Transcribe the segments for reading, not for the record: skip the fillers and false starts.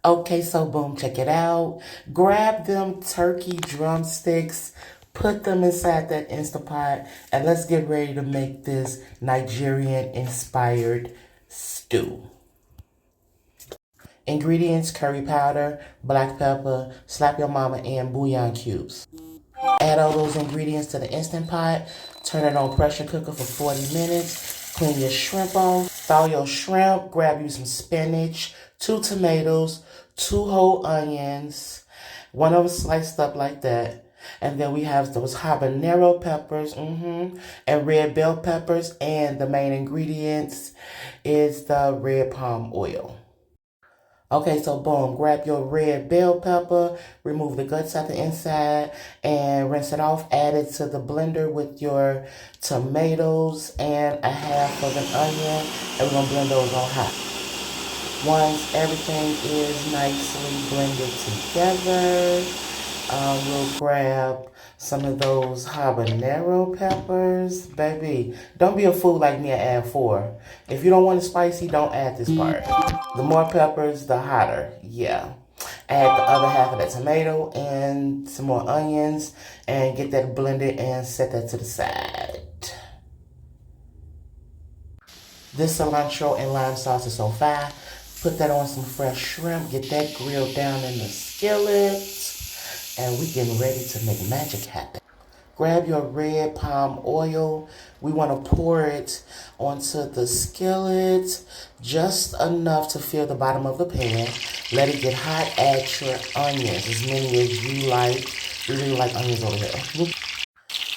Okay, so boom, check it out. Grab them turkey drumsticks, put them inside that Instant Pot, and let's get ready to make this Nigerian inspired stew. Ingredients: curry powder, black pepper, slap your mama, and bouillon cubes. Add all those ingredients to the Instant Pot. Turn it on pressure cooker for 40 minutes. Clean your shrimp off. Thaw your shrimp. Grab you some spinach, 2 tomatoes, 2 whole onions, one of them sliced up like that. And then we have those habanero peppers, and red bell peppers. And the main ingredients is the red palm oil. Okay, so boom, grab your red bell pepper, remove the guts out the inside, and rinse it off. Add it to the blender with your tomatoes and a half of an onion, and we're gonna blend those on hot. Once everything is nicely blended together, we'll grab some of those habanero peppers. Baby, don't be a fool like me and add 4. If you don't want it spicy, don't add this part. The more peppers, the hotter. Yeah. Add the other half of that tomato and some more onions and get that blended and set that to the side. This cilantro and lime sauce is so fire. Put that on some fresh shrimp. Get that grilled down in the skillet. And we getting ready to make magic happen. Grab your red palm oil. We want to pour it onto the skillet, just enough to fill the bottom of the pan. Let it get hot. Add your onions, as many as you like. We really like onions over here.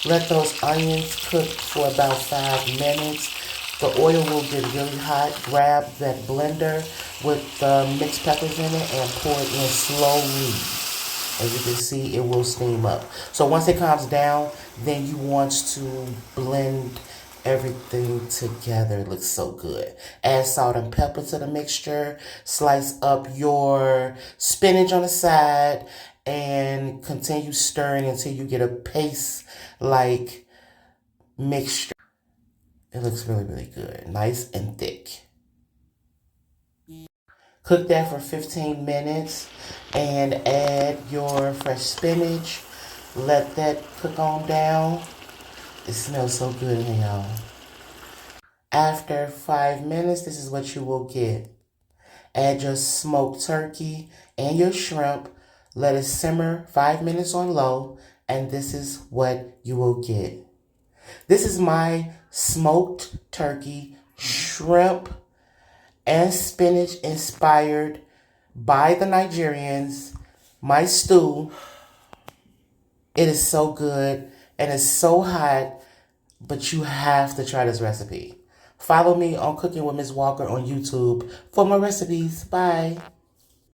Let those onions cook for about 5 minutes. The oil will get really hot. Grab that blender with the mixed peppers in it and pour it in slowly. As you can see, it will steam up. So once it calms down, then you want to blend everything together. It looks so good. Add salt and pepper to the mixture. Slice up your spinach on the side and continue stirring until you get a paste-like mixture. It looks really, really good. Nice and thick. Cook that for 15 minutes and add your fresh spinach. Let that cook on down. It smells so good in here, y'all. After 5 minutes, this is what you will get. Add your smoked turkey and your shrimp. Let it simmer 5 minutes on low, and this is what you will get. This is my smoked turkey, shrimp, and spinach inspired by the Nigerians, my stew. It is so good and it's so hot, but you have to try this recipe. Follow me on Cooking with Ms. Walker on YouTube for more recipes. Bye.